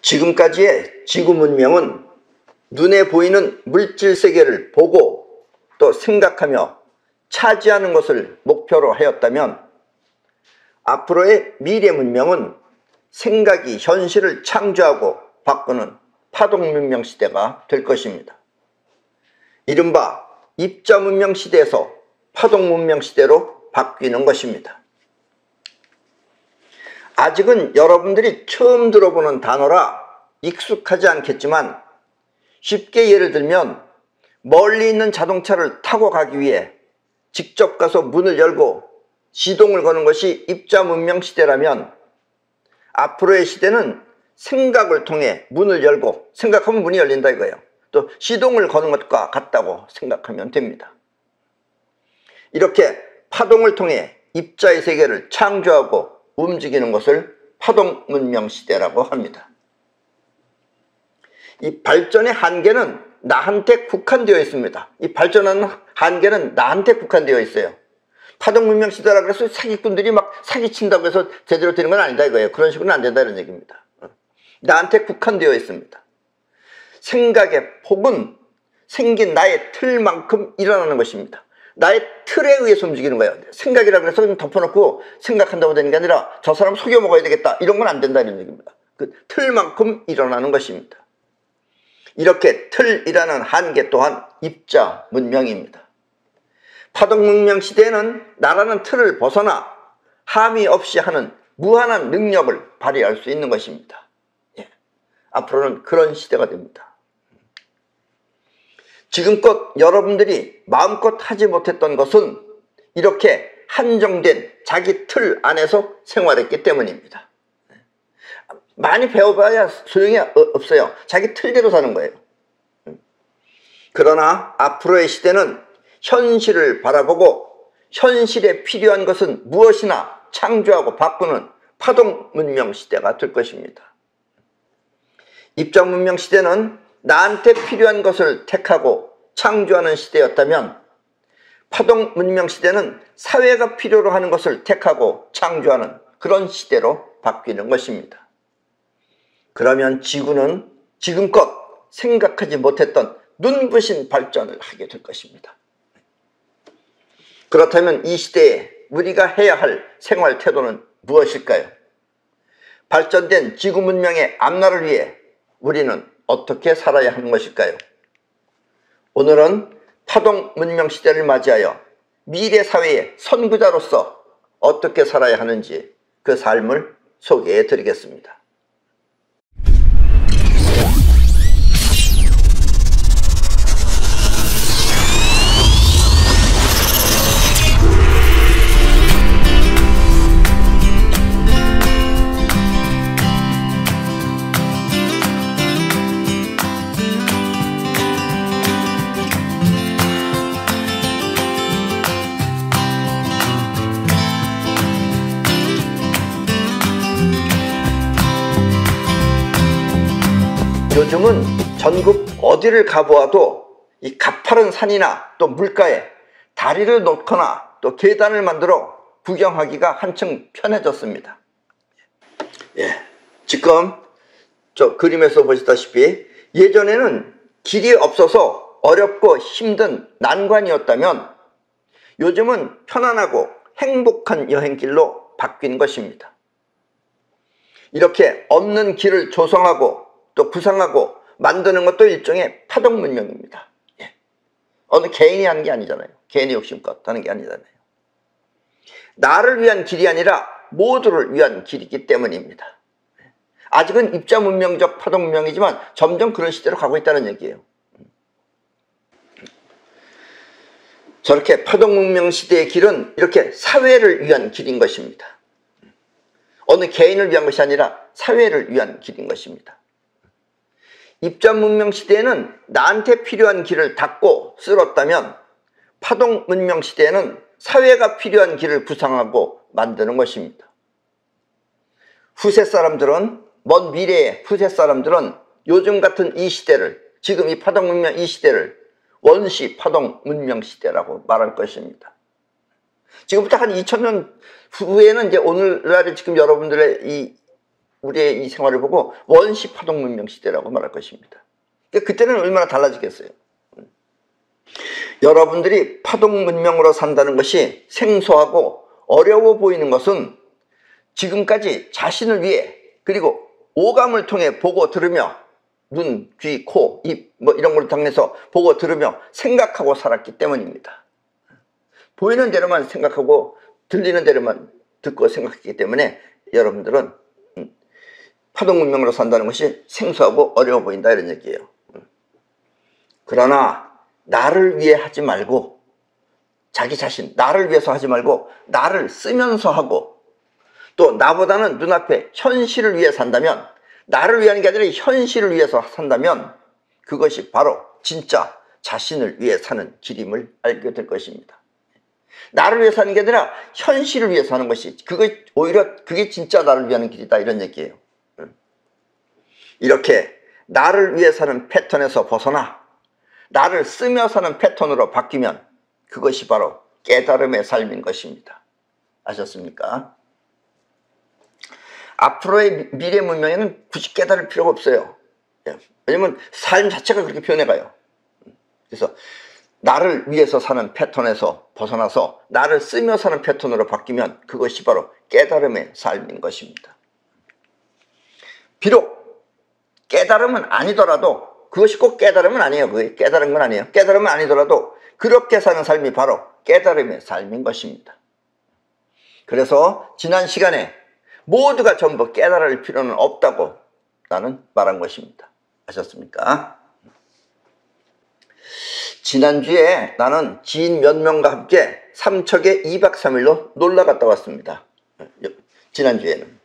지금까지의 지구 문명은 눈에 보이는 물질 세계를 보고 또 생각하며 차지하는 것을 목표로 하였다면, 앞으로의 미래 문명은 생각이 현실을 창조하고 바꾸는 파동 문명 시대가 될 것입니다. 이른바 입자 문명 시대에서 파동 문명 시대로 바뀌는 것입니다. 아직은 여러분들이 처음 들어보는 단어라 익숙하지 않겠지만, 쉽게 예를 들면 멀리 있는 자동차를 타고 가기 위해 직접 가서 문을 열고 시동을 거는 것이 입자 문명 시대라면, 앞으로의 시대는 생각을 통해 문을 열고, 생각하면 문이 열린다 이거예요. 또 시동을 거는 것과 같다고 생각하면 됩니다. 이렇게 파동을 통해 입자의 세계를 창조하고 움직이는 것을 파동 문명 시대라고 합니다. 이 발전의 한계는 나한테 국한되어 있습니다. 이 발전하는 한계는 나한테 국한되어 있어요. 파동 문명 시대라 그래서 사기꾼들이 막 사기친다고 해서 제대로 되는 건 아니다 이거예요. 그런 식으로는 안 된다 이런 얘기입니다. 나한테 국한되어 있습니다. 생각의 폭은 생긴 나의 틀만큼 일어나는 것입니다. 나의 틀에 의해서 움직이는 거예요. 생각이라고 해서 덮어놓고 생각한다고 되는 게 아니라 저 사람 속여 먹어야 되겠다 이런 건 안 된다 이런 얘기입니다. 그 틀만큼 일어나는 것입니다. 이렇게 틀이라는 한계 또한 입자 문명입니다. 파동 문명 시대에는 나라는 틀을 벗어나 함의 없이 하는 무한한 능력을 발휘할 수 있는 것입니다. 앞으로는 그런 시대가 됩니다. 지금껏 여러분들이 마음껏 하지 못했던 것은 이렇게 한정된 자기 틀 안에서 생활했기 때문입니다. 많이 배워봐야 소용이 없어요. 자기 틀대로 사는 거예요. 그러나 앞으로의 시대는 현실을 바라보고 현실에 필요한 것은 무엇이나 창조하고 바꾸는 파동 문명 시대가 될 것입니다. 입자 문명 시대는 나한테 필요한 것을 택하고 창조하는 시대였다면, 파동 문명 시대는 사회가 필요로 하는 것을 택하고 창조하는 그런 시대로 바뀌는 것입니다. 그러면 지구는 지금껏 생각하지 못했던 눈부신 발전을 하게 될 것입니다. 그렇다면 이 시대에 우리가 해야 할 생활 태도는 무엇일까요? 발전된 지구 문명의 앞날을 위해 우리는 어떻게 살아야 하는 것일까요? 오늘은 파동 문명 시대를 맞이하여 미래 사회의 선구자로서 어떻게 살아야 하는지 그 삶을 소개해 드리겠습니다. 요즘은 전국 어디를 가보아도 이 가파른 산이나 또 물가에 다리를 놓거나 또 계단을 만들어 구경하기가 한층 편해졌습니다. 지금 저 그림에서 보시다시피 예전에는 길이 없어서 어렵고 힘든 난관이었다면, 요즘은 편안하고 행복한 여행길로 바뀐 것입니다. 이렇게 없는 길을 조성하고 또 구상하고 만드는 것도 일종의 파동 문명입니다. 어느 개인이 하는 게 아니잖아요. 개인의 욕심껏 하는 게 아니잖아요. 나를 위한 길이 아니라 모두를 위한 길이기 때문입니다. 아직은 입자 문명적 파동 문명이지만 점점 그런 시대로 가고 있다는 얘기예요. 저렇게 파동 문명 시대의 길은 이렇게 사회를 위한 길인 것입니다. 어느 개인을 위한 것이 아니라 사회를 위한 길인 것입니다. 입자 문명 시대에는 나한테 필요한 길을 닫고 쓸었다면, 파동 문명 시대에는 사회가 필요한 길을 구상하고 만드는 것입니다. 후세 사람들은, 먼 미래의 후세 사람들은 요즘 같은 이 시대를, 지금 이 파동 문명 이 시대를 원시 파동 문명 시대라고 말할 것입니다. 지금부터 한 2000년 후에는 이제 오늘날의 지금 여러분들의 이 우리의 이 생활을 보고 원시 파동 문명 시대라고 말할 것입니다. 그때는 얼마나 달라지겠어요. 여러분들이 파동 문명으로 산다는 것이 생소하고 어려워 보이는 것은 지금까지 자신을 위해 그리고 오감을 통해 보고 들으며 눈, 귀, 코, 입 뭐 이런 걸 통해서 보고 들으며 생각하고 살았기 때문입니다. 보이는 대로만 생각하고 들리는 대로만 듣고 생각했기 때문에 여러분들은 파동 문명으로 산다는 것이 생소하고 어려워 보인다 이런 얘기예요. 그러나 나를 위해 하지 말고 자기 자신 나를 위해서 하지 말고 나를 쓰면서 하고 또 나보다는 눈앞에 현실을 위해 산다면 나를 위한 게 아니라 현실을 위해서 산다면 그것이 바로 진짜 자신을 위해 사는 길임을 알게 될 것입니다. 나를 위해 사는 게 아니라 현실을 위해 사는 것이 오히려 그게 진짜 나를 위한 길이다 이런 얘기예요. 이렇게 나를 위해 사는 패턴에서 벗어나 나를 쓰며 사는 패턴으로 바뀌면 그것이 바로 깨달음의 삶인 것입니다. 아셨습니까? 앞으로의 미래 문명에는 굳이 깨달을 필요가 없어요. 왜냐면 삶 자체가 그렇게 변해가요. 그래서 나를 위해서 사는 패턴에서 벗어나서 나를 쓰며 사는 패턴으로 바뀌면 그것이 바로 깨달음의 삶인 것입니다. 비록 깨달음은 아니더라도 그것이 꼭 깨달음은 아니에요. 그게 깨달은 건 아니에요. 깨달음은 아니더라도 그렇게 사는 삶이 바로 깨달음의 삶인 것입니다. 그래서 지난 시간에 모두가 전부 깨달을 필요는 없다고 나는 말한 것입니다. 아셨습니까? 지난주에 나는 지인 몇 명과 함께 삼척에 2박 3일로 놀러 갔다 왔습니다. 지난주에는.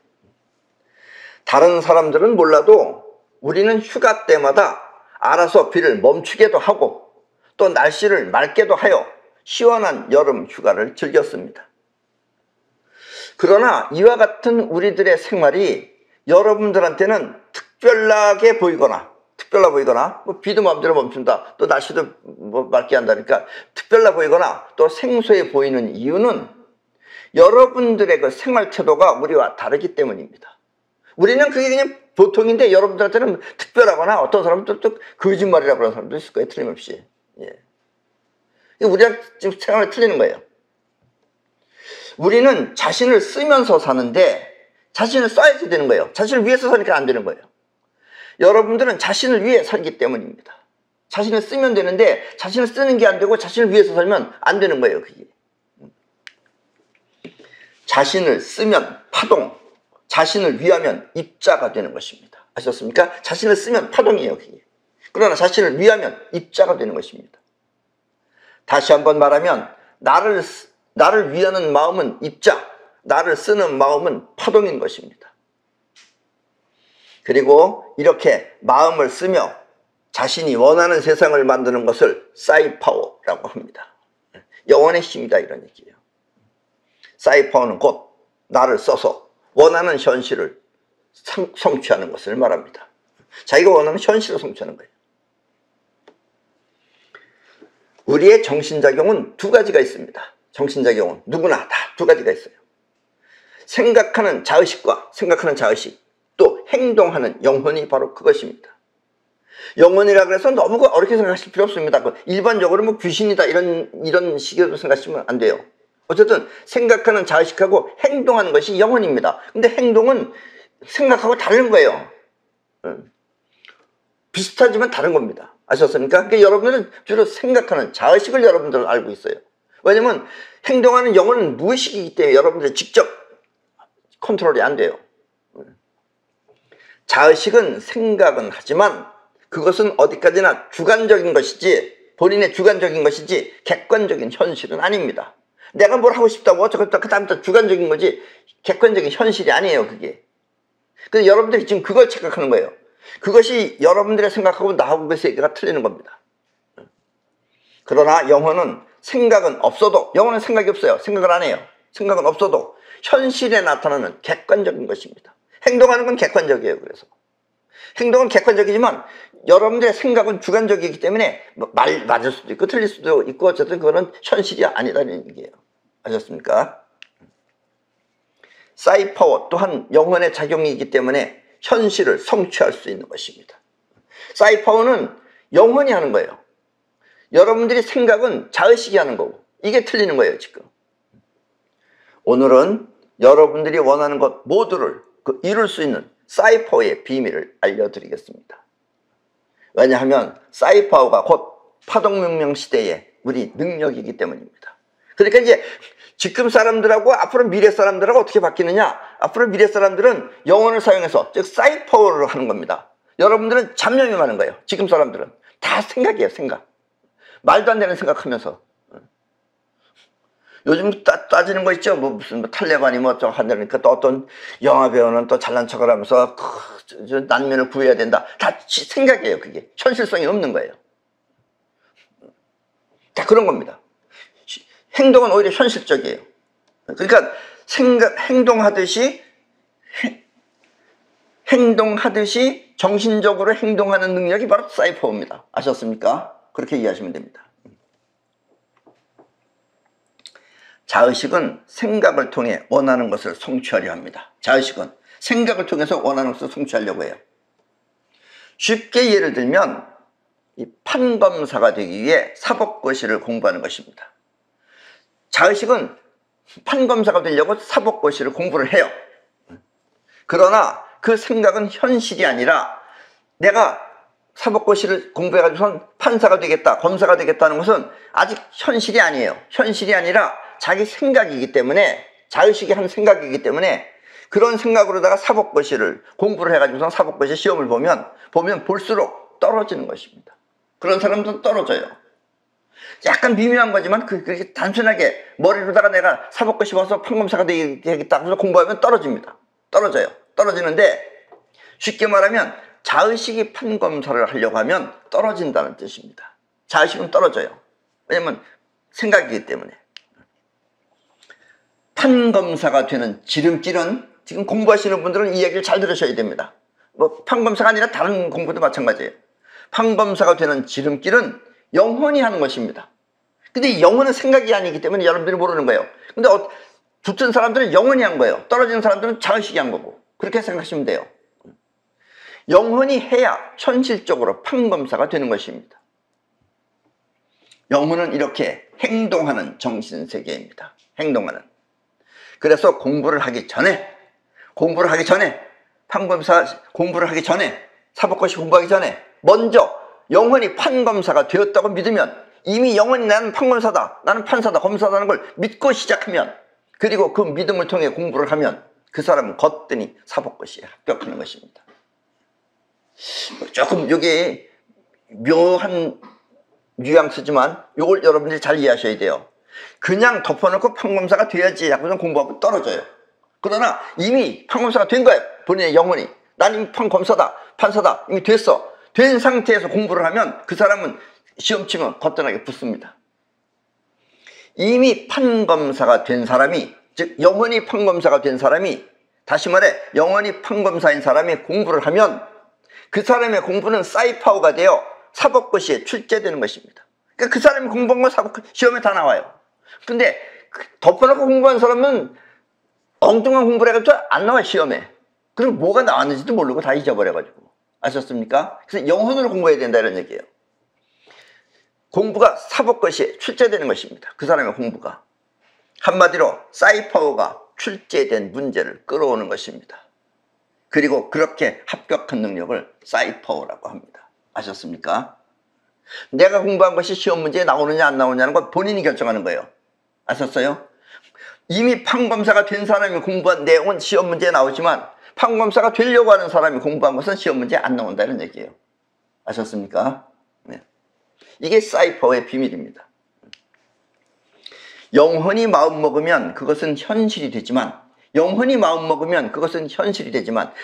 다른 사람들은 몰라도 우리는 휴가 때마다 알아서 비를 멈추게도 하고 또 날씨를 맑게도 하여 시원한 여름 휴가를 즐겼습니다. 그러나 이와 같은 우리들의 생활이 여러분들한테는 특별하게 보이거나 뭐 비도 마음대로 멈춘다 또 날씨도 뭐 맑게 한다니까 특별해 보이거나 또 생소해 보이는 이유는 여러분들의 그 생활 태도가 우리와 다르기 때문입니다. 우리는 그게 그냥 보통인데 여러분들한테는 특별하거나 어떤 사람은 또 거짓말이라고 그러는 사람도 있을 거예요. 틀림없이. 우리랑 지금 생활이 틀리는 거예요. 우리는 자신을 쓰면서 사는데 자신을 써야지 되는 거예요. 자신을 위해서 사니까 안 되는 거예요. 여러분들은 자신을 위해 살기 때문입니다. 자신을 쓰면 되는데 자신을 쓰는 게 안 되고 자신을 위해서 살면 안 되는 거예요. 그게. 자신을 쓰면 파동, 자신을 위하면 입자가 되는 것입니다. 아셨습니까? 자신을 쓰면 파동이에요. 그게. 그러나 자신을 위하면 입자가 되는 것입니다. 다시 한번 말하면 나를 위하는 마음은 입자, 나를 쓰는 마음은 파동인 것입니다. 그리고 이렇게 마음을 쓰며 자신이 원하는 세상을 만드는 것을 사이파워라고 합니다. 영혼의 힘이다 이런 얘기예요. 사이파워는 곧 나를 써서 원하는 현실을 성취하는 것을 말합니다. 자기가 원하는 현실을 성취하는 거예요. 우리의 정신작용은 두 가지가 있습니다. 정신작용은 누구나 다 두 가지가 있어요. 생각하는 자의식과 생각하는 자의식, 또 행동하는 영혼이 바로 그것입니다. 영혼이라 그래서 너무 어렵게 생각하실 필요 없습니다. 일반적으로 뭐 귀신이다 이런 식으로 생각하시면 안 돼요. 어쨌든 생각하는 자의식하고 행동하는 것이 영혼입니다. 근데 행동은 생각하고 다른 거예요. 비슷하지만 다른 겁니다. 아셨습니까? 그러니까 여러분들은 주로 생각하는 자의식을 여러분들은 알고 있어요. 왜냐면 행동하는 영혼은 무의식이기 때문에 여러분들이 직접 컨트롤이 안 돼요. 자의식은 생각은 하지만 그것은 어디까지나 주관적인 것이지 본인의 주관적인 것이지 객관적인 현실은 아닙니다. 내가 뭘 하고 싶다고 그 다음부터 주관적인 거지 객관적인 현실이 아니에요. 그게. 근데 여러분들이 지금 그걸 착각하는 거예요. 그것이 여러분들의 생각하고 나하고 그 세계가 틀리는 겁니다. 그러나 영혼은 생각은 없어도 영혼은 생각이 없어요. 생각을 안 해요. 생각은 없어도 현실에 나타나는 객관적인 것입니다. 행동하는 건 객관적이에요. 그래서 행동은 객관적이지만 여러분들의 생각은 주관적이기 때문에 말 맞을 수도 있고 틀릴 수도 있고 어쨌든 그거는 현실이 아니다는 얘기예요. 아셨습니까? 사이파워 또한 영혼의 작용이기 때문에 현실을 성취할 수 있는 것입니다. 사이파워는 영혼이 하는 거예요. 여러분들이 생각은 자의식이 하는 거고, 이게 틀리는 거예요 지금. 오늘은 여러분들이 원하는 것 모두를 이룰 수 있는 사이파워의 비밀을 알려드리겠습니다. 왜냐하면 사이파워가 곧 파동문명 시대의 우리 능력이기 때문입니다. 그러니까 이제 지금 사람들하고 앞으로 미래 사람들하고 어떻게 바뀌느냐, 앞으로 미래 사람들은 영혼을 사용해서 즉 사이파워를 하는 겁니다. 여러분들은 잡념이 많은 거예요. 지금 사람들은 다 생각이에요. 생각. 말도 안 되는 생각하면서. 요즘 따지는 거 있죠. 뭐 무슨 탈레반이 뭐 저 한다니까 또 어떤 영화 배우는 또 잘난 척을 하면서 난민을 구해야 된다. 다 생각이에요. 그게 현실성이 없는 거예요. 다 그런 겁니다. 행동은 오히려 현실적이에요. 그러니까 행동하듯이 정신적으로 행동하는 능력이 바로 사이파워입니다. 아셨습니까? 그렇게 이해하시면 됩니다. 자의식은 생각을 통해 원하는 것을 성취하려 합니다. 자의식은 생각을 통해서 원하는 것을 성취하려고 해요. 쉽게 예를 들면 이 판검사가 되기 위해 사법고시를 공부하는 것입니다. 자의식은 판검사가 되려고 사법고시를 공부를 해요. 그러나 그 생각은 현실이 아니라 내가 사법고시를 공부해가지고선 판사가 되겠다, 검사가 되겠다는 것은 아직 현실이 아니에요. 현실이 아니라 자기 생각이기 때문에, 자의식이 한 생각이기 때문에 그런 생각으로다가 사법고시를 공부를 해가지고선 사법고시 시험을 보면 볼수록 떨어지는 것입니다. 그런 사람들은 떨어져요. 약간 미묘한 거지만 그렇게 단순하게 머리로다가 내가 사법고시 봐서 판검사가 되겠다 해서 공부하면 떨어집니다. 떨어져요. 떨어지는데 쉽게 말하면 자의식이 판검사를 하려고 하면 떨어진다는 뜻입니다. 자의식은 떨어져요. 왜냐면 생각이기 때문에. 판검사가 되는 지름길은, 지금 공부하시는 분들은 이 얘기를 잘 들으셔야 됩니다. 뭐 판검사가 아니라 다른 공부도 마찬가지예요. 판검사가 되는 지름길은 영혼이 하는 것입니다. 근데 영혼은 생각이 아니기 때문에 여러분들이 모르는 거예요. 근데 붙은 사람들은 영혼이 한 거예요. 떨어지는 사람들은 자의식이 한 거고. 그렇게 생각하시면 돼요. 영혼이 해야 현실적으로 판검사가 되는 것입니다. 영혼은 이렇게 행동하는 정신세계입니다. 행동하는. 그래서 공부를 하기 전에, 판검사 공부를 하기 전에, 사법고시 공부하기 전에 먼저 영혼이 판검사가 되었다고 믿으면, 이미 영혼이 나는 판검사다, 나는 판사다, 검사다는 걸 믿고 시작하면, 그리고 그 믿음을 통해 공부를 하면 그 사람은 거뜬히 사법고시에 합격하는 것입니다. 조금 이게 묘한 뉘앙스지만 이걸 여러분들이 잘 이해하셔야 돼요. 그냥 덮어놓고 판검사가 돼야지 하고서 공부하고 떨어져요. 그러나 이미 판검사가 된 거예요. 본인의 영혼이. 난 이미 판검사다, 판사다, 이미 됐어. 된 상태에서 공부를 하면 그 사람은 시험 치면 거뜬하게 붙습니다. 이미 판검사가 된 사람이, 즉 영원히 판검사가 된 사람이, 다시 말해 영원히 판검사인 사람이 공부를 하면 그 사람의 공부는 사이파워가 되어 사법고시에 출제되는 것입니다. 그러니까 그 사람이 공부한 건 시험에 다 나와요. 근데 덮어놓고 공부한 사람은 엉뚱한 공부를 해가지고 안 나와, 시험에. 그리고 뭐가 나왔는지도 모르고 다 잊어버려가지고. 아셨습니까? 그래서 영혼으로 공부해야 된다, 이런 얘기예요. 공부가 사법고시에 출제되는 것입니다. 그 사람의 공부가. 한마디로 사이파워가 출제된 문제를 끌어오는 것입니다. 그리고 그렇게 합격한 능력을 사이파워라고 합니다. 아셨습니까? 내가 공부한 것이 시험 문제에 나오느냐 안 나오느냐는 건 본인이 결정하는 거예요. 아셨어요? 이미 판검사가 된 사람이 공부한 내용은 시험 문제에 나오지만 판검사가 되려고 하는 사람이 공부한 것은 시험 문제에 안 나온다는 얘기예요. 아셨습니까? 네. 이게 사이파워의 비밀입니다. 영혼이 마음먹으면 그것은 현실이 되지만,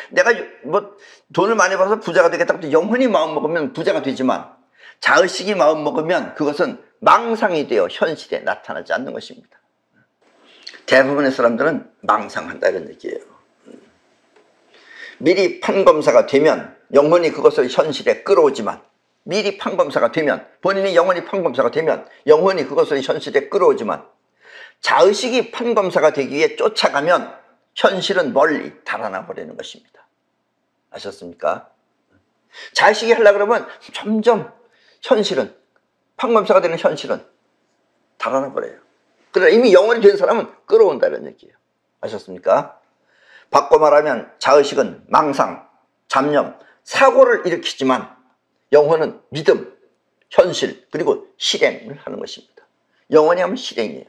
내가 뭐 돈을 많이 벌어서 부자가 되겠다고 영혼이 마음먹으면 부자가 되지만, 자의식이 마음먹으면 그것은 망상이 되어 현실에 나타나지 않는 것입니다. 대부분의 사람들은 망상한다, 이런 얘기예요. 미리 판검사가 되면 영혼이 그것을 현실에 끌어오지만, 미리 판검사가 되면, 본인이 영혼이 판검사가 되면 영혼이 그것을 현실에 끌어오지만, 자의식이 판검사가 되기 위해 쫓아가면 현실은 멀리 달아나 버리는 것입니다. 아셨습니까? 자의식이 하려고 그러면 점점 현실은, 판검사가 되는 현실은 달아나 버려요. 그러나 이미 영혼이 된 사람은 끌어온다는 얘기예요. 아셨습니까? 바꿔 말하면 자의식은 망상, 잡념, 사고를 일으키지만 영혼은 믿음, 현실, 그리고 실행을 하는 것입니다. 영혼이 하면 실행이에요.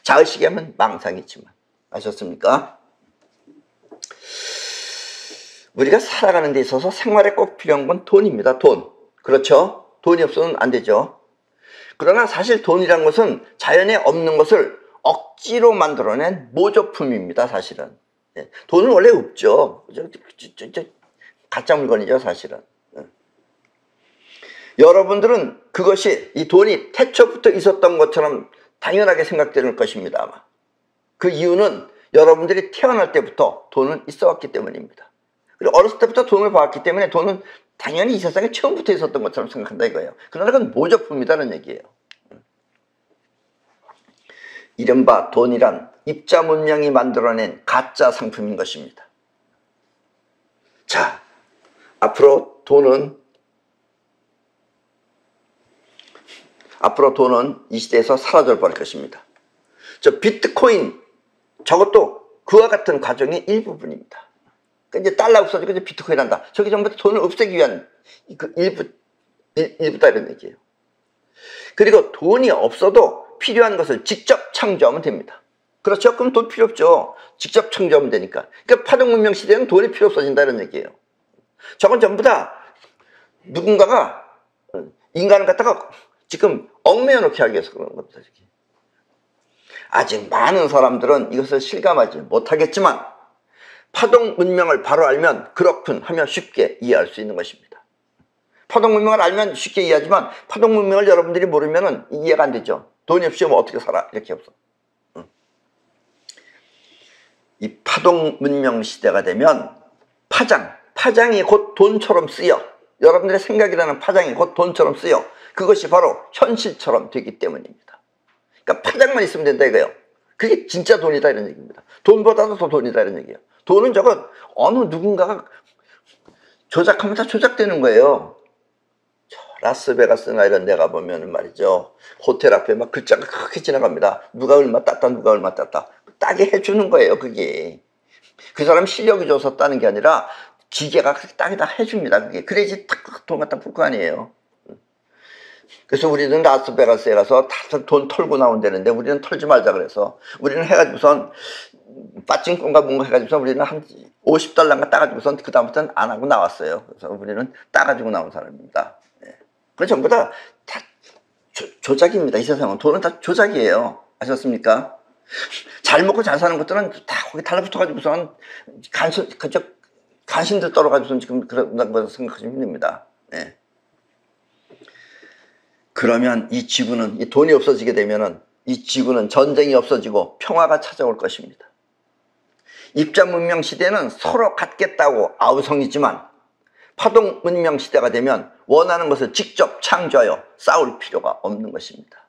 자의식이 하면 망상이지만. 아셨습니까? 우리가 살아가는 데 있어서 생활에 꼭 필요한 건 돈입니다. 돈. 그렇죠? 돈이 없으면 안 되죠. 그러나 사실 돈이란 것은 자연에 없는 것을 억지로 만들어낸 모조품입니다. 사실은. 돈은 원래 없죠. 가짜 물건이죠. 사실은. 여러분들은 그것이, 이 돈이 태초부터 있었던 것처럼 당연하게 생각되는 것입니다. 아마. 그 이유는 여러분들이 태어날 때부터 돈은 있어 왔기 때문입니다. 그리고 어렸을 때부터 돈을 봐왔기 때문에 돈은 당연히 이 세상에 처음부터 있었던 것처럼 생각한다 이거예요. 그러나 그건 모조품이라는 얘기예요. 이른바 돈이란 입자 문명이 만들어낸 가짜 상품인 것입니다. 자, 앞으로 돈은 이 시대에서 사라져 버릴 것입니다. 저 비트코인, 저것도 그와 같은 과정의 일부분입니다. 그러니까 이제 달러 없어지고 이제 비트코인 한다. 저게 전부 다 돈을 없애기 위한 그 일부다 이런 얘기예요. 그리고 돈이 없어도 필요한 것을 직접 창조하면 됩니다. 그렇죠? 그럼 돈 필요 없죠. 직접 창조하면 되니까. 그러니까 파동문명 시대는 돈이 필요 없어진다 이런 얘기예요. 저건 전부 다 누군가가 인간을 갖다가 지금 얽매여 놓게 하기 위해서 그러는 겁니다. 아직 많은 사람들은 이것을 실감하지 못하겠지만 파동 문명을 바로 알면 그렇군 하며 쉽게 이해할 수 있는 것입니다. 파동 문명을 알면 쉽게 이해하지만 파동 문명을 여러분들이 모르면 이해가 안 되죠. 돈이 없이 뭐 어떻게 살아? 이렇게 없어. 이 파동 문명 시대가 되면 파장이 곧 돈처럼 쓰여, 여러분들의 생각이라는 파장이 곧 돈처럼 쓰여, 그것이 바로 현실처럼 되기 때문입니다. 그러니까 파장만 있으면 된다 이거예요. 그게 진짜 돈이다 이런 얘기입니다. 돈보다도 더 돈이다 이런 얘기예요. 돈은 저건 어느 누군가가 조작하면 다 조작되는 거예요. 라스베가스나 이런 데 가보면 말이죠, 호텔 앞에 막 글자가 크게 지나갑니다. 누가 얼마 땄다, 누가 얼마 땄다. 따게 해주는 거예요. 그게 그 사람 실력이 좋아서 따는 게 아니라 기계가 그렇게 따게 다 해줍니다. 그게 그래야지 탁 돈 갖다 풀 거 아니에요. 그래서 우리는 라스베가스에 가서 다 돈 털고 나온다는데 우리는 털지 말자 그래서 우리는 해가지고선 빠찡꾼가 뭔가 해가지고선 우리는 한 50달러인가 따가지고선 그 다음부터는 안 하고 나왔어요. 그래서 우리는 따가지고 나온 사람입니다. 그 전부 다 조작입니다. 이 세상은 돈은 다 조작이에요. 아셨습니까? 잘 먹고 잘 사는 것들은 다 거기 달라붙어가지고선 간신들 떨어가지고선 지금 그런 거 생각하시면 힘듭니다. 네. 그러면 이 지구는, 이 돈이 없어지게 되면은 이 지구는 전쟁이 없어지고 평화가 찾아올 것입니다. 입자 문명 시대는 서로 갖겠다고 아우성이지만 파동 문명 시대가 되면 원하는 것을 직접 창조하여 싸울 필요가 없는 것입니다.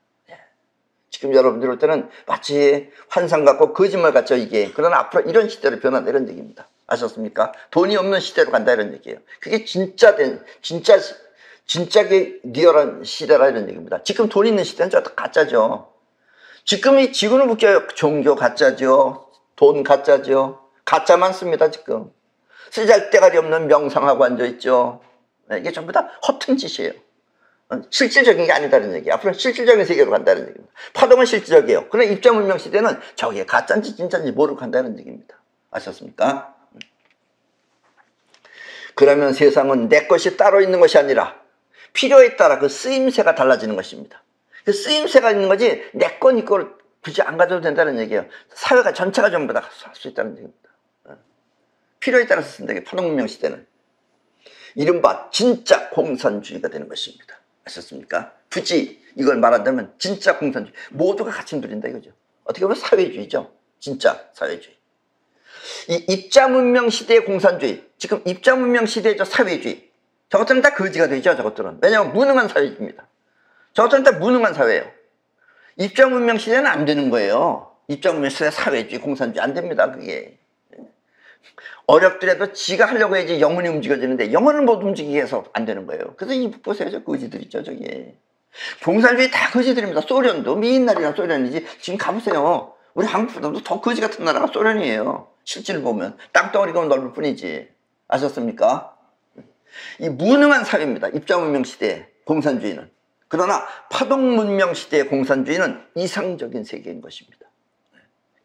지금 여러분들 올 때는 마치 환상 같고 거짓말 같죠 이게. 그러나 앞으로 이런 시대로 변한다 이런 얘기입니다. 아셨습니까? 돈이 없는 시대로 간다 이런 얘기예요. 그게 진짜게 리얼한 시대라 이런 얘기입니다. 지금 돈 있는 시대는 저 가짜죠. 지금 이 지구를 묶여요. 종교 가짜죠. 돈 가짜죠. 가짜만 씁니다 지금. 쓰잘데가리 없는 명상하고 앉아있죠. 이게 전부 다 허튼 짓이에요. 실질적인 게 아니다는 얘기예요. 앞으로는 실질적인 세계로 간다는 얘기입니다. 파동은 실질적이에요. 그러나 입자문명 시대는 저게 가짜인지 진짜인지 모르고 간다는 얘기입니다. 아셨습니까? 그러면 세상은 내 것이 따로 있는 것이 아니라 필요에 따라 그 쓰임새가 달라지는 것입니다. 그 쓰임새가 있는 거지 내 건 이걸 굳이 안 가져도 된다는 얘기예요. 사회가 전체가 전부 다 할 수 있다는 얘기입니다. 필요에 따라서 쓴다. 파동문명 시대는 이른바 진짜 공산주의가 되는 것입니다. 아셨습니까? 굳이 이걸 말한다면 진짜 공산주의, 모두가 같이 누린다 이거죠. 어떻게 보면 사회주의죠. 진짜 사회주의. 이 입자문명 시대의 공산주의, 지금 입자문명 시대의 저 사회주의, 저것들은 다 거지가 되죠. 저것들은. 왜냐하면 무능한 사회입니다. 저것들은 다 무능한 사회예요. 입자문명 시대는 안 되는 거예요. 입자문명 시대 사회주의, 공산주의 안 됩니다. 그게. 어렵더라도 지가 하려고 해야지 영혼이 움직여지는데 영혼을 못 움직이게 해서 안 되는 거예요. 그래서 이 보세요. 저 거지들 있죠, 저기. 공산주의 다 거지들입니다. 소련도 미인날이나 소련이지. 지금 가보세요. 우리 한국보다도 더 거지 같은 나라가 소련이에요. 실질을 보면 땅덩어리가 넓을 뿐이지. 아셨습니까? 이 무능한 사회입니다. 입자문명 시대의 공산주의는. 그러나 파동문명 시대의 공산주의는 이상적인 세계인 것입니다.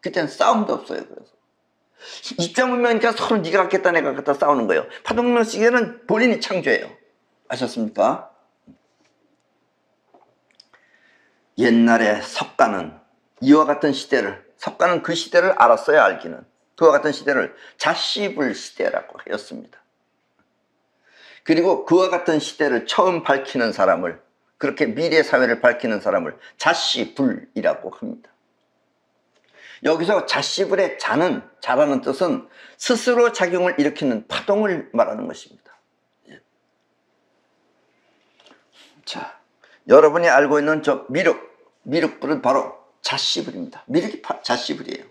그때는 싸움도 없어요. 그래서 입자문명이니까 서로 네가 갖겠다 내가 갖다 싸우는 거예요. 파동문명 시대는 본인이 창조해요. 아셨습니까? 옛날에 석가는 이와 같은 시대를, 석가는 그 시대를 알았어요. 알기는. 그와 같은 시대를 자시불 시대라고 하였습니다. 그리고 그와 같은 시대를 처음 밝히는 사람을, 그렇게 미래 사회를 밝히는 사람을 자시불이라고 합니다. 여기서 자시불의 자는, 자라는 뜻은 스스로 작용을 일으키는 파동을 말하는 것입니다. 자, 여러분이 알고 있는 저 미륵불은 바로 자시불입니다. 미륵이 자시불이에요.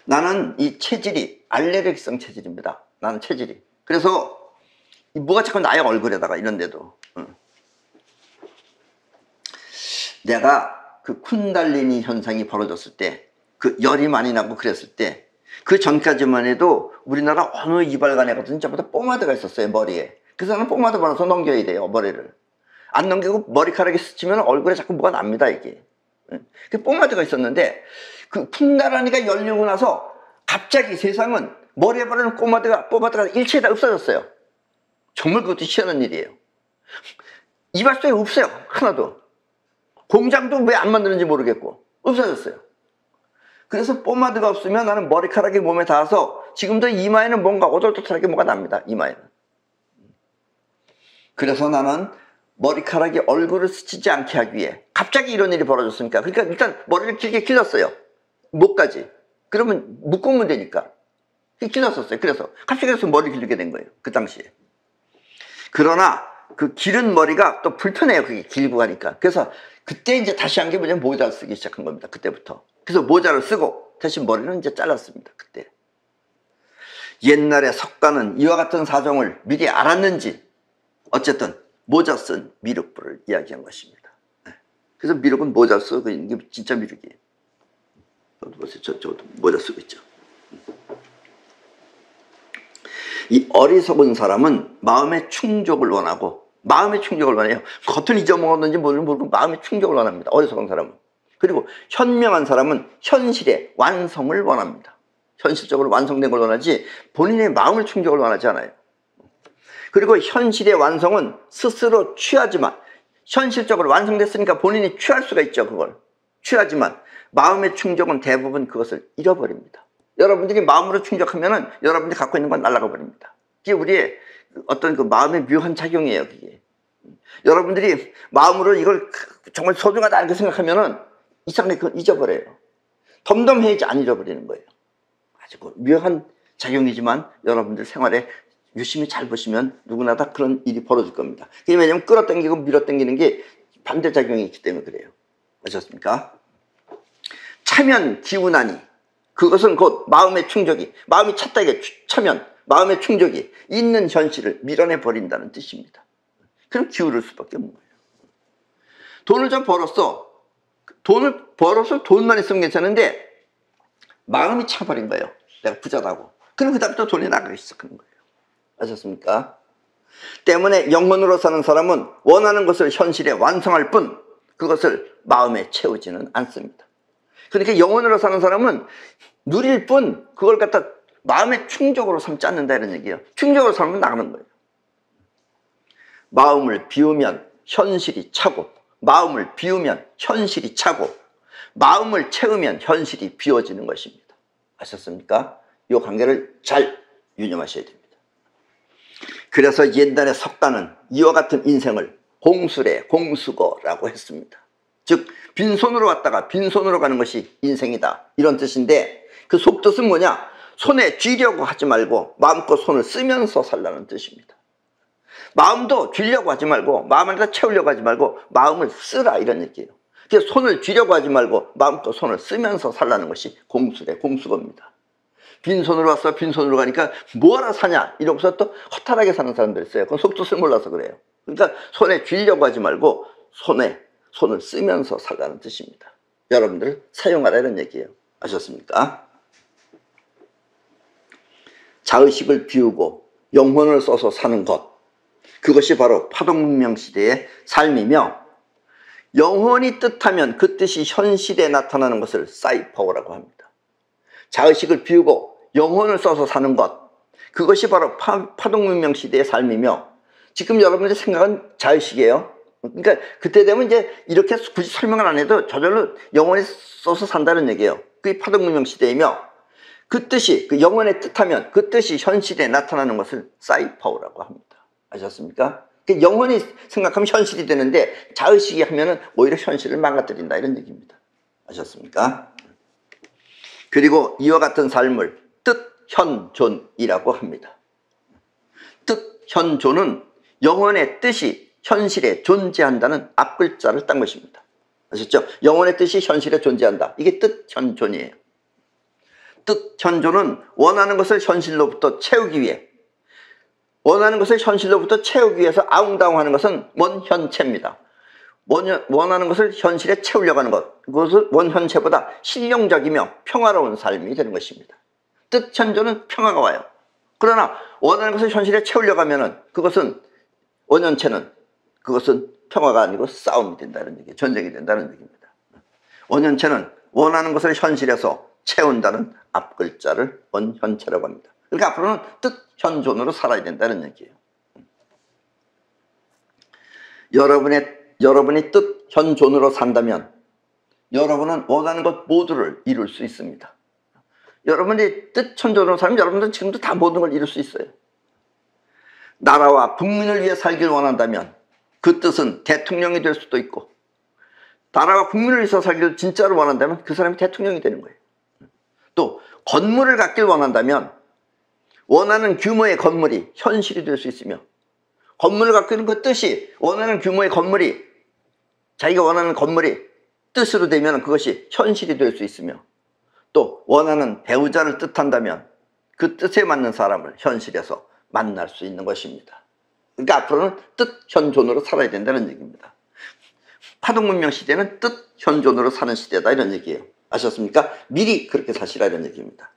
나는 이 체질이 알레르기성 체질입니다. 나는 체질이. 그래서 뭐가 자꾸 나의 얼굴에다가 이런데도 내가 그 쿤달리니 현상이 벌어졌을 때, 그 열이 많이 나고 그랬을 때, 그 전까지만 해도 우리나라 어느 이발관에 가든 전부 다 포마드가 있었어요, 머리에. 그 사람은 포마드 발라서 넘겨야 돼요, 머리를. 안 넘기고 머리카락이 스치면 얼굴에 자꾸 뭐가 납니다, 이게. 그 포마드가 있었는데, 그 쿤달리니가 열리고 나서 갑자기 세상은 머리에 바르는 포마드가 일체에 다 없어졌어요. 정말 그것도 희한한 일이에요. 이발소에 없어요, 하나도. 공장도 왜 안 만드는지 모르겠고 없어졌어요. 그래서 포마드가 없으면 나는 머리카락이 몸에 닿아서 지금도 이마에는 뭔가 오돌토돌하게 뭐가 납니다. 이마에는. 그래서 나는 머리카락이 얼굴을 스치지 않게 하기 위해 갑자기 이런 일이 벌어졌으니까, 그러니까 일단 머리를 길게 길렀어요. 목까지. 그러면 묶으면 되니까 길렀었어요. 그래서 갑자기 그래서 머리를 길게 된 거예요, 그 당시에. 그러나 그 기른 머리가 또 불편해요. 그게 길고 가니까. 그래서 그때 이제 다시 한 게 뭐냐면 모자를 쓰기 시작한 겁니다. 그때부터. 그래서 모자를 쓰고 대신 머리는 이제 잘랐습니다. 그때. 옛날에 석가는 이와 같은 사정을 미리 알았는지 어쨌든 모자 쓴 미륵불을 이야기한 것입니다. 그래서 미륵은 모자 쓰고 있는 게 진짜 미륵이에요. 저도 보세요. 저도 모자 쓰고 있죠. 이 어리석은 사람은 마음의 충족을 원하고, 마음의 충족을 원해요. 겉은 잊어먹었는지 모르고 마음의 충족을 원합니다. 어리석은 사람은. 그리고 현명한 사람은 현실의 완성을 원합니다. 현실적으로 완성된 걸 원하지 본인의 마음을 충족을 원하지 않아요. 그리고 현실의 완성은 스스로 취하지만, 현실적으로 완성됐으니까 본인이 취할 수가 있죠. 그걸 취하지만 마음의 충족은 대부분 그것을 잃어버립니다. 여러분들이 마음으로 충족하면은 여러분들이 갖고 있는 건 날아가 버립니다. 그게 우리의 어떤 그 마음의 묘한 작용이에요. 그게. 여러분들이 마음으로 이걸 정말 소중하다 이렇게 생각하면은 이상하게 그걸 잊어버려요. 덤덤해야지 안 잃어버리는 거예요. 아주 묘한 작용이지만 여러분들 생활에 유심히 잘 보시면 누구나 다 그런 일이 벌어질 겁니다. 그게 왜냐면 끌어당기고 밀어당기는 게 반대작용이 있기 때문에 그래요. 아셨습니까? 차면 기운하니, 그것은 곧 마음의 충족이, 마음이 찼다 이게 차면 마음의 충족이 있는 현실을 밀어내 버린다는 뜻입니다. 그럼 기울을 수밖에 없는 거예요. 돈을 좀 벌었어. 돈을 벌어서 돈만 있으면 괜찮은데 마음이 차버린 거예요. 내가 부자라고. 그럼 그다음부터 돈이 나가기 시작하는 거예요. 아셨습니까? 때문에 영혼으로 사는 사람은 원하는 것을 현실에 완성할 뿐 그것을 마음에 채우지는 않습니다. 그러니까 영혼으로 사는 사람은 누릴 뿐 그걸 갖다 마음의 충족으로 삼지 않는다 이런 얘기예요. 충족으로 살면 나가는 거예요. 마음을 비우면 현실이 차고, 마음을 비우면 현실이 차고, 마음을 채우면 현실이 비워지는 것입니다. 아셨습니까? 이 관계를 잘 유념하셔야 됩니다. 그래서 옛날에 석가는 이와 같은 인생을 공수래, 공수거라고 했습니다. 즉 빈손으로 왔다가 빈손으로 가는 것이 인생이다 이런 뜻인데, 그 속뜻은 뭐냐? 손에 쥐려고 하지 말고 마음껏 손을 쓰면서 살라는 뜻입니다. 마음도 쥐려고 하지 말고 마음에다 채우려고 하지 말고 마음을 쓰라 이런 얘기예요. 그래서 손을 쥐려고 하지 말고 마음껏 손을 쓰면서 살라는 것이 공수래, 공수거입니다. 빈손으로 왔어 빈손으로 가니까 뭐하러 사냐 이러고서 또 허탈하게 사는 사람들 있어요. 그건 속뜻을 몰라서 그래요. 그러니까 손에 쥐려고 하지 말고 손을 쓰면서 살라는 뜻입니다. 여러분들 사용하라 이런 얘기예요. 아셨습니까? 자의식을 비우고 영혼을 써서 사는 것, 그것이 바로 파동문명 시대의 삶이며, 영혼이 뜻하면 그 뜻이 현실에 나타나는 것을 사이퍼라고 합니다. 자의식을 비우고 영혼을 써서 사는 것, 그것이 바로 파동문명 시대의 삶이며, 지금 여러분들의 생각은 자의식이에요. 그러니까 그때 되면 이제 이렇게 굳이 설명을 안 해도 저절로 영혼에 써서 산다는 얘기예요. 그게 파동문명 시대이며, 그 뜻이, 그 영혼의 뜻하면 그 뜻이 현실에 나타나는 것을 사이퍼라고 합니다. 아셨습니까? 영혼이 생각하면 현실이 되는데 자의식이 하면은 오히려 현실을 망가뜨린다 이런 얘기입니다. 아셨습니까? 그리고 이와 같은 삶을 뜻현존이라고 합니다. 뜻현존은 영혼의 뜻이 현실에 존재한다는 앞글자를 딴 것입니다. 아셨죠? 영혼의 뜻이 현실에 존재한다. 이게 뜻현존이에요. 뜻현존은 원하는 것을 현실로부터 채우기 위해서 아웅다웅하는 것은 원현체입니다. 원하는 것을 현실에 채우려고 하는 것, 그것은 원현체보다 실용적이며 평화로운 삶이 되는 것입니다. 뜻현존은 평화가 와요. 그러나 원하는 것을 현실에 채우려고 하면은 그것은 원현체는 그것은 평화가 아니고 싸움이 된다는 얘기예요. 전쟁이 된다는 얘기입니다. 원현체는 원하는 것을 현실에서 채운다는 앞글자를 원현체라고 합니다. 그러니까 앞으로는 뜻현존으로 살아야 된다는 얘기예요. 여러분이 뜻현존으로 산다면 여러분은 원하는 것 모두를 이룰 수 있습니다. 여러분이 뜻현존으로 살면 여러분들은 지금도 다 모든 걸 이룰 수 있어요. 나라와 국민을 위해 살길 원한다면 그 뜻은 대통령이 될 수도 있고, 나라와 국민을 위해서 살기를 진짜로 원한다면 그 사람이 대통령이 되는 거예요. 또 건물을 갖길 원한다면 원하는 규모의 건물이 현실이 될 수 있으며, 건물을 갖고 있는 그 뜻이 원하는 규모의 건물이, 자기가 원하는 건물이 뜻으로 되면 그것이 현실이 될 수 있으며, 또 원하는 배우자를 뜻한다면 그 뜻에 맞는 사람을 현실에서 만날 수 있는 것입니다. 그러니까 앞으로는 뜻현존으로 살아야 된다는 얘기입니다. 파동문명 시대는 뜻현존으로 사는 시대다 이런 얘기예요. 아셨습니까? 미리 그렇게 사시라 이런 얘기입니다.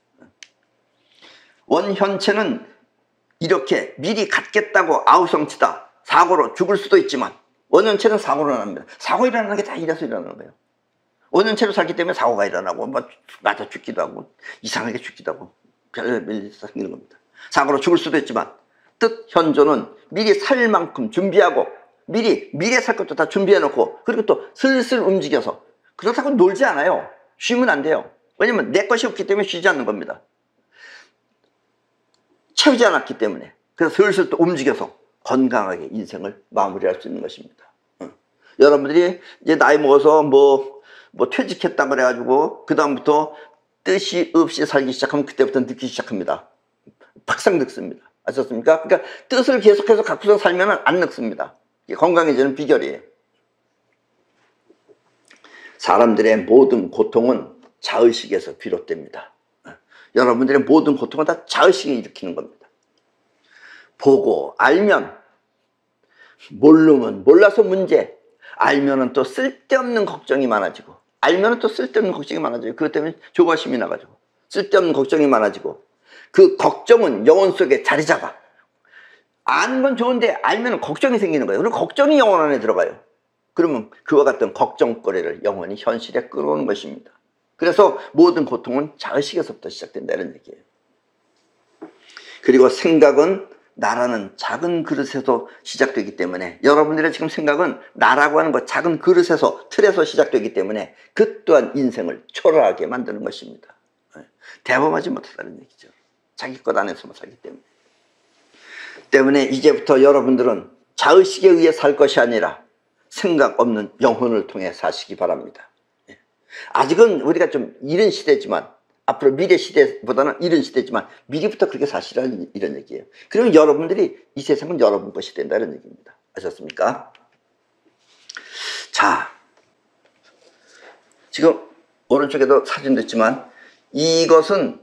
원현체는 이렇게 미리 갖겠다고 아우성치다 사고로 죽을 수도 있지만, 원현체는 사고로 일어납니다. 사고 일어나는 게 다 이래서 일어나는 거예요. 원현체로 살기 때문에 사고가 일어나고 맞아 죽기도 하고 이상하게 죽기도 하고 별일이 생기는 겁니다. 사고로 죽을 수도 있지만, 뜻현존은 미리 살 만큼 준비하고 미래 살 것도 다 준비해 놓고, 그리고 또 슬슬 움직여서, 그렇다고 놀지 않아요. 쉬면 안 돼요. 왜냐면 내 것이 없기 때문에 쉬지 않는 겁니다. 채우지 않았기 때문에. 그래서 슬슬 또 움직여서 건강하게 인생을 마무리할 수 있는 것입니다. 여러분들이 이제 나이 먹어서 뭐 퇴직했다 그래가지고 그 다음부터 뜻이 없이 살기 시작하면 그때부터 늙기 시작합니다. 박상 늙습니다. 아셨습니까? 그러니까 뜻을 계속해서 갖고서 살면 안 늙습니다. 이게 건강해지는 비결이에요. 사람들의 모든 고통은 자의식에서 비롯됩니다. 여러분들의 모든 고통은 다 자의식이 일으키는 겁니다. 보고 알면, 모르면 몰라서 문제, 알면은 또 쓸데없는 걱정이 많아지고, 그것 때문에 조바심이 나가지고 쓸데없는 걱정이 많아지고, 그 걱정은 영혼 속에 자리 잡아. 아는 건 좋은데 알면 걱정이 생기는 거예요. 그리고 걱정이 영혼 안에 들어가요. 그러면 그와 같은 걱정거리를 영혼이 현실에 끌어오는 것입니다. 그래서 모든 고통은 자의식에서부터 시작된다는 얘기예요. 그리고 생각은 나라는 작은 그릇에서 시작되기 때문에, 여러분들의 지금 생각은 나라고 하는 것, 작은 그릇에서, 틀에서 시작되기 때문에 그 또한 인생을 초라하게 만드는 것입니다. 대범하지 못하다는 얘기죠. 자기 것 안에서만 살기 때문에 이제부터 여러분들은 자의식에 의해 살 것이 아니라 생각 없는 영혼을 통해 사시기 바랍니다. 아직은 우리가 좀 이른 시대지만, 앞으로 미래 시대보다는 이른 시대지만 미리부터 그렇게 사시라는 이런 얘기예요. 그러면 여러분들이, 이 세상은 여러분 것이 된다는 얘기입니다. 아셨습니까? 자, 지금 오른쪽에도 사진도 있지만, 이것은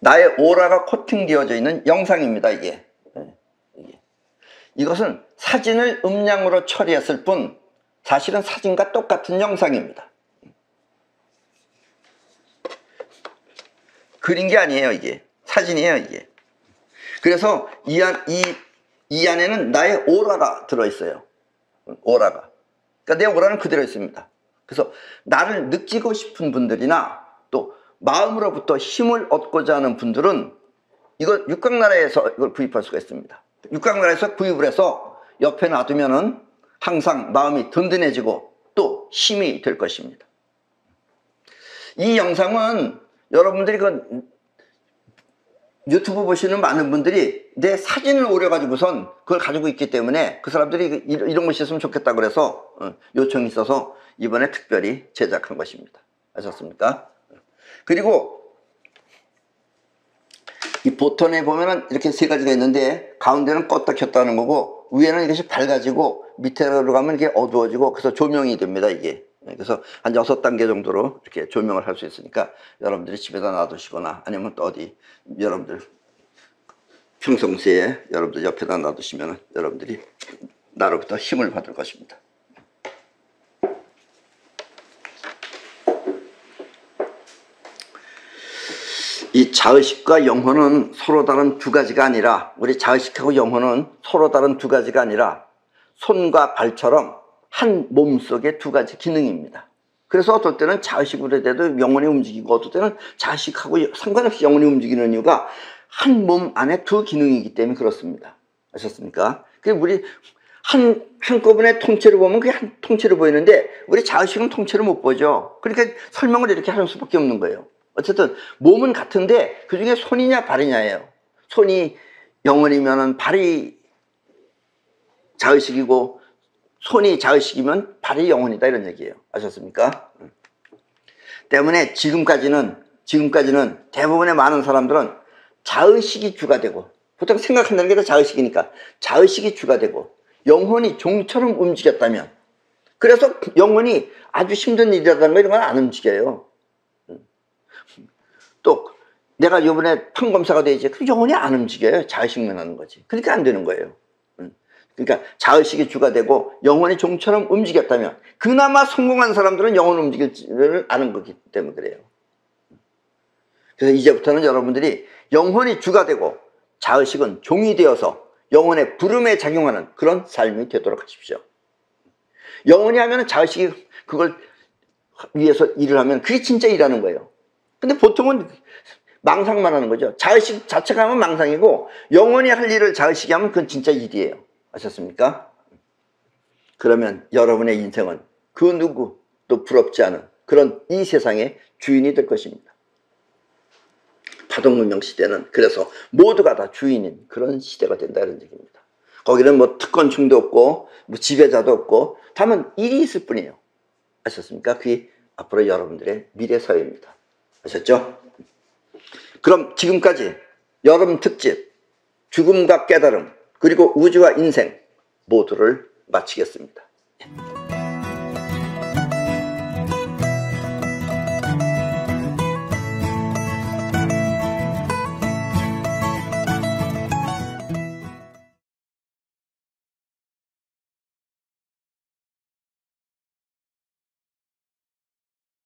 나의 오라가 코팅되어져 있는 영상입니다. 이게. 이것은 사진을 음량으로 처리했을 뿐 사실은 사진과 똑같은 영상입니다. 그린 게 아니에요. 이게 사진이에요. 이게. 그래서 이 안에는 나의 오라가 들어있어요. 오라가. 그러니까 내 오라는 그대로 있습니다. 그래서 나를 느끼고 싶은 분들이나 또 마음으로부터 힘을 얻고자 하는 분들은 이걸 육각나라에서 이걸 구입할 수가 있습니다. 육각나라에서 구입을 해서 옆에 놔두면은 항상 마음이 든든해지고 또 힘이 될 것입니다. 이 영상은 여러분들이 유튜브 보시는 많은 분들이 내 사진을 오려가지고선 그걸 가지고 있기 때문에 그 사람들이 이런 것이 있으면 좋겠다 그래서 요청이 있어서 이번에 특별히 제작한 것입니다. 아셨습니까? 그리고 이 보턴에 보면은 이렇게 세 가지가 있는데 가운데는 껐다 켰다 하는 거고 위에는 이것이 밝아지고 밑으로 가면 이게 어두워지고 그래서 조명이 됩니다. 이게. 그래서 한 6단계 정도로 이렇게 조명을 할 수 있으니까 여러분들이 집에다 놔두시거나 아니면 또 어디 여러분들 평상시에 여러분들 옆에다 놔두시면 여러분들이 나로부터 힘을 받을 것입니다. 이 자의식과 영혼은 서로 다른 두 가지가 아니라 우리 자의식하고 영혼은 서로 다른 두 가지가 아니라 손과 발처럼 한 몸 속의 두 가지 기능입니다. 그래서 어떨 때는 자의식으로 돼도 영혼이 움직이고 어떨 때는 자의식하고 상관없이 영혼이 움직이는 이유가 한 몸 안에 두 기능이기 때문에 그렇습니다. 아셨습니까? 우리 한꺼번에 통째로 보면 그게 한 통째로 보이는데 우리 자의식은 통째로 못 보죠. 그러니까 설명을 이렇게 하는 수밖에 없는 거예요. 어쨌든 몸은 같은데 그 중에 손이냐 발이냐예요. 손이 영혼이면 발이 자의식이고 손이 자의식이면 발이 영혼이다 이런 얘기예요. 아셨습니까? 때문에 지금까지는 대부분의 많은 사람들은 자의식이 주가 되고 보통 생각한다는 게 다 자의식이니까 자의식이 주가 되고 영혼이 종처럼 움직였다면 그래서 영혼이 아주 힘든 일이라는 거 이런 건 안 움직여요. 또 내가 이번에 판검사가 되지 그 영혼이 안 움직여요. 자의식만 하는 거지. 그러니까 안 되는 거예요. 그러니까 자의식이 주가 되고 영혼이 종처럼 움직였다면 그나마 성공한 사람들은 영혼 움직일 줄 아는 거기 때문에 그래요. 그래서 이제부터는 여러분들이 영혼이 주가 되고 자의식은 종이 되어서 영혼의 부름에 작용하는 그런 삶이 되도록 하십시오. 영혼이 하면 자의식이 그걸 위해서 일을 하면 그게 진짜 일하는 거예요. 근데 보통은 망상만 하는 거죠. 자의식 자체가 하면 망상이고 영혼이 할 일을 자의식이 하면 그건 진짜 일이에요. 아셨습니까? 그러면 여러분의 인생은 그 누구도 부럽지 않은 그런 이 세상의 주인이 될 것입니다. 파동문명 시대는 그래서 모두가 다 주인인 그런 시대가 된다 이런 얘기입니다. 거기는 뭐 특권층도 없고 뭐 지배자도 없고 다만 일이 있을 뿐이에요. 아셨습니까? 그게 앞으로 여러분들의 미래 사회입니다. 아셨죠? 그럼 지금까지 여름 특집 죽음과 깨달음 그리고 우주와 인생 모두를 마치겠습니다.